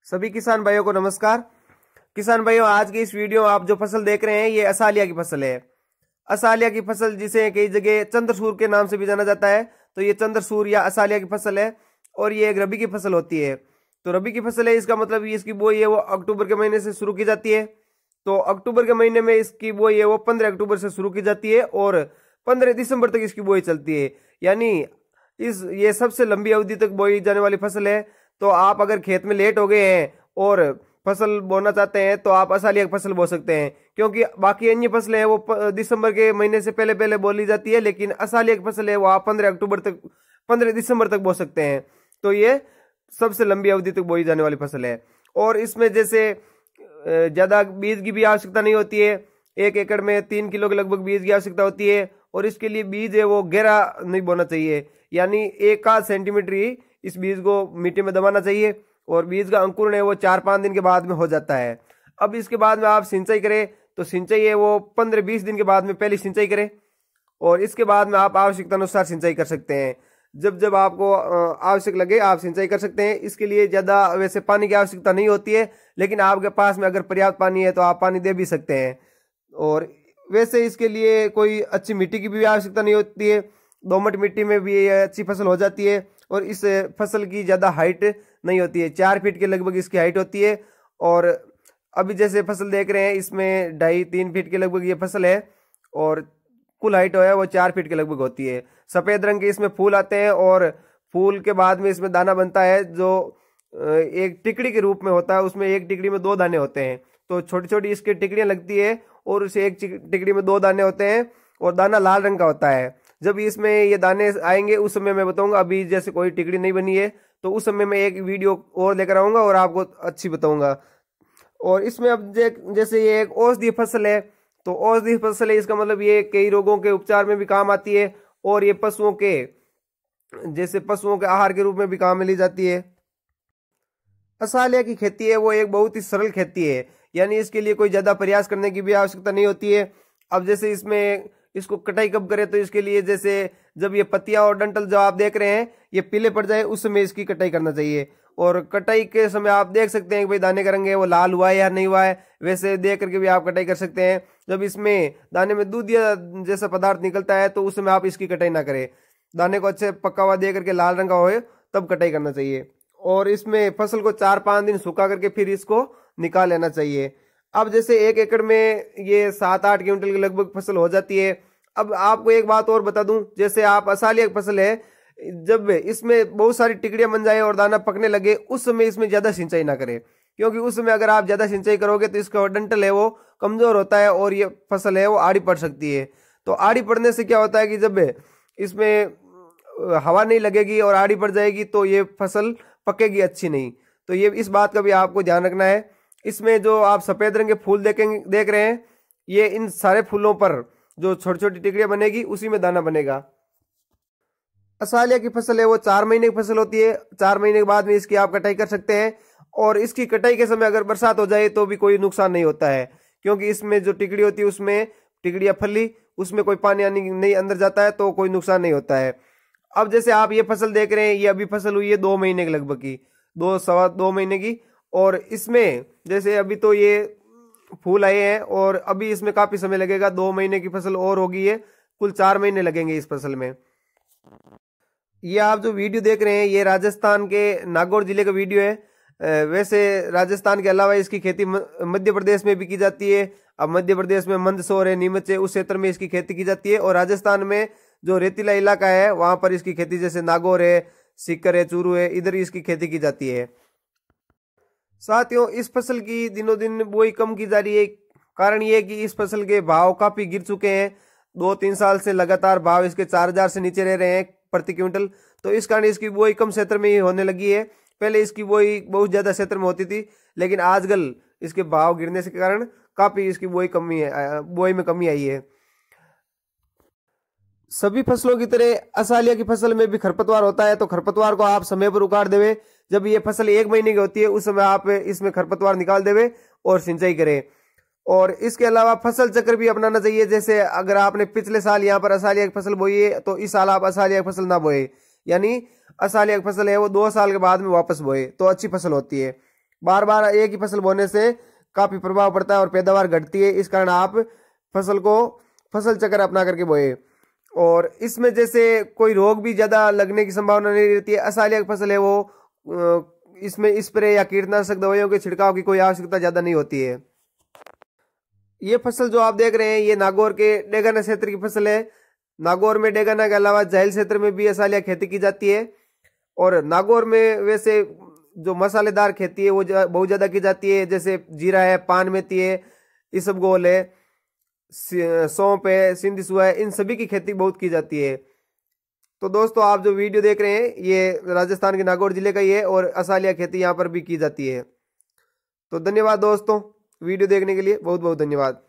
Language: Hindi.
सभी किसान भाइयों को नमस्कार। किसान भाइयों, आज की इस वीडियो में आप जो फसल देख रहे हैं ये असालिया की फसल है। असालिया की फसल जिसे कई जगह चंद्रसूर के नाम से भी जाना जाता है, तो ये चंद्रसूर या असालिया की फसल है और ये एक रबी की फसल होती है। तो रबी की फसल है, इसका मतलब ये इसकी बोई है वो अक्टूबर के महीने से शुरू की जाती है। तो अक्टूबर के महीने में इसकी बोई है वो 15 अक्टूबर से शुरू की जाती है और 15 दिसंबर तक इसकी बोई चलती है। यानी ये सबसे लंबी अवधि तक बोई जाने वाली फसल है। तो आप अगर खेत में लेट हो गए हैं और फसल बोना चाहते हैं तो आप असालिया की फसल बो सकते हैं, क्योंकि बाकी अन्य फसलें हैं वो दिसंबर के महीने से पहले पहले बोली जाती है, लेकिन असालिया की फसल है वो आप 15 दिसंबर तक बो सकते हैं। तो ये सबसे लंबी अवधि तक बोई जाने वाली फसल है और इसमें जैसे ज्यादा बीज की भी आवश्यकता नहीं होती है। 1 एकड़ में 3 किलो के लगभग बीज की आवश्यकता होती है और इसके लिए बीज है वो गहरा नहीं बोना चाहिए, यानी 1 सेंटीमीटर ही इस बीज को मिट्टी में दबाना चाहिए और बीज का अंकुरण है वो 4-5 दिन के बाद में हो जाता है। अब इसके बाद में आप सिंचाई करें तो सिंचाई है वो 15-20 दिन के बाद में पहली सिंचाई करें और इसके बाद में आप आवश्यकता अनुसार सिंचाई कर सकते हैं। जब जब आपको आवश्यक लगे आप सिंचाई कर सकते हैं। इसके लिए ज्यादा वैसे पानी की आवश्यकता नहीं होती है, लेकिन आपके पास में अगर पर्याप्त पानी है तो आप पानी दे भी सकते हैं। और वैसे इसके लिए कोई अच्छी मिट्टी की भी आवश्यकता नहीं होती है, दोमट मिट्टी में भी ये अच्छी फसल हो जाती है। और इस फसल की ज्यादा हाइट नहीं होती है, 4 फीट के लगभग इसकी हाइट होती है। और अभी जैसे फसल देख रहे हैं इसमें 2.5-3 फीट के लगभग ये फसल है और कुल हाइट है वो 4 फीट के लगभग होती है। सफेद रंग के इसमें फूल आते हैं और फूल के बाद में इसमें दाना बनता है जो एक टिकड़ी के रूप में होता है। उसमें एक टिकड़ी में 2 दाने होते हैं, तो छोटी छोटी इसकी टिकड़ियां लगती है और उसे एक टिकड़ी में 2 दाने होते हैं और दाना लाल रंग का होता है। जब इसमें ये दाने आएंगे उस समय मैं बताऊंगा। अभी जैसे कोई टिकड़ी नहीं बनी है तो उस समय मैं एक वीडियो और लेकर आऊंगा और आपको अच्छी बताऊंगा। और इसमें अब जैसे ये एक औषधीय फसल है, तो औषधीय फसल है इसका मतलब ये कई रोगों के उपचार में भी काम आती है और ये पशुओं के आहार के रूप में भी काम में ली जाती है। असालिया की खेती है वो एक बहुत ही सरल खेती है, यानी इसके लिए कोई ज्यादा प्रयास करने की भी आवश्यकता नहीं होती है। अब जैसे इसको कटाई कब करें, तो इसके लिए जैसे जब ये पत्तियां और डंठल जो आप देख रहे हैं ये पीले पड़ जाए उस समय इसकी कटाई करना चाहिए। और कटाई के समय आप देख सकते हैं कि भाई दाने का रंग है वो लाल हुआ है या नहीं हुआ है, वैसे देख करके भी आप कटाई कर सकते हैं। जब इसमें दाने में दूध या जैसा पदार्थ निकलता है तो उस समय आप इसकी कटाई ना करें। दाने को अच्छे पका हुआ दे करके लाल रंग का हो तब कटाई करना चाहिए। और इसमें फसल को 4-5 दिन सुखा करके फिर इसको निकाल लेना चाहिए। अब जैसे 1 एकड़ में ये 7-8 क्विंटल के लगभग फसल हो जाती है। अब आपको एक बात और बता दूं, जैसे आप असालिया की फसल है, जब इसमें बहुत सारी टिकड़ियां बन जाए और दाना पकने लगे उस समय इसमें ज्यादा सिंचाई ना करें, क्योंकि उस समय अगर आप ज्यादा सिंचाई करोगे तो इसका डंठल है वो कमजोर होता है और ये फसल है वो आड़ी पड़ सकती है। तो आड़ी पड़ने से क्या होता है कि जब इसमें हवा नहीं लगेगी और आड़ी पड़ जाएगी तो ये फसल पकेगी अच्छी नहीं। तो ये इस बात का भी आपको ध्यान रखना है। इसमें जो आप सफेद रंग के फूल देख रहे हैं, ये इन सारे फूलों पर जो छोटी छोटी टिकड़ियां बनेगी उसी में दाना बनेगा। असालिया की फसल है वो 4 महीने की फसल होती है। 4 महीने के बाद में इसकी आप कटाई कर सकते हैं और इसकी कटाई के समय अगर बरसात हो जाए तो भी कोई नुकसान नहीं होता है, क्योंकि इसमें जो टिकड़ी होती है उसमें टिकड़ियां फली, उसमें कोई पानी नहीं अंदर जाता है तो कोई नुकसान नहीं होता है। अब जैसे आप ये फसल देख रहे हैं, ये अभी फसल हुई है 2 महीने के लगभग की, 2-2.25 महीने की। और इसमें जैसे अभी तो ये फूल आए हैं और अभी इसमें काफी समय लगेगा, 2 महीने की फसल और होगी, ये कुल 4 महीने लगेंगे इस फसल में। ये आप जो वीडियो देख रहे हैं ये राजस्थान के नागौर जिले का वीडियो है। वैसे राजस्थान के अलावा इसकी खेती मध्य प्रदेश में भी की जाती है। अब मध्य प्रदेश में मंदसौर है, नीमच है, उस क्षेत्र में इसकी खेती की जाती है। और राजस्थान में जो रेतीला इलाका है वहां पर इसकी खेती जैसे नागौर है, सीकर है, चूरू है, इधर इसकी खेती की जाती है। साथियों, इस फसल की दिनों दिन बुआई कम की जा रही है। कारण ये है कि इस फसल के भाव काफी गिर चुके हैं। 2-3 साल से लगातार भाव इसके 4,000 से नीचे रह रहे हैं प्रति क्विंटल। तो इस कारण इसकी बुआई कम क्षेत्र में ही होने लगी है। पहले इसकी बुआई बहुत ज्यादा क्षेत्र में होती थी, लेकिन आजकल इसके भाव गिरने के कारण काफी इसकी बुआई में कमी आई है। सभी फसलों की तरह असालिया की फसल में भी खरपतवार होता है, तो खरपतवार को आप समय पर उखाड़ देवे। जब ये फसल 1 महीने की होती है उस समय आप इसमें खरपतवार निकाल देवे और सिंचाई करें। और इसके अलावा फसल चक्र भी अपनाना चाहिए। जैसे अगर आपने पिछले साल यहाँ पर असालिया की फसल बोई है तो इस साल आप असालिया की फसल ना बोए, यानी असालिया की फसल है वो 2 साल के बाद में वापस बोए तो अच्छी फसल होती है। बार बार एक ही फसल बोने से काफी प्रभाव पड़ता है और पैदावार घटती है। इस कारण आप फसल चक्र अपना करके बोए। और इसमें जैसे कोई रोग भी ज्यादा लगने की संभावना नहीं रहती है। असालिया की फसल है वो इसमें स्प्रे या कीटनाशक दवाइयों के छिड़काव की कोई आवश्यकता ज्यादा नहीं होती है। ये फसल जो आप देख रहे हैं ये नागौर के डेगाना क्षेत्र की फसल है। नागौर में डेगाना के अलावा जाहिल क्षेत्र में भी असालिया खेती की जाती है। और नागौर में वैसे जो मसालेदार खेती है वो बहुत ज्यादा की जाती है, जैसे जीरा है, पान मेथी है, इसबगोल है, सौंफ है, सिंधिसुआ है, इन सभी की खेती बहुत की जाती है। तो दोस्तों आप जो वीडियो देख रहे हैं ये राजस्थान के नागौर जिले का ही है और असालिया खेती यहाँ पर भी की जाती है। तो धन्यवाद दोस्तों, वीडियो देखने के लिए बहुत बहुत धन्यवाद।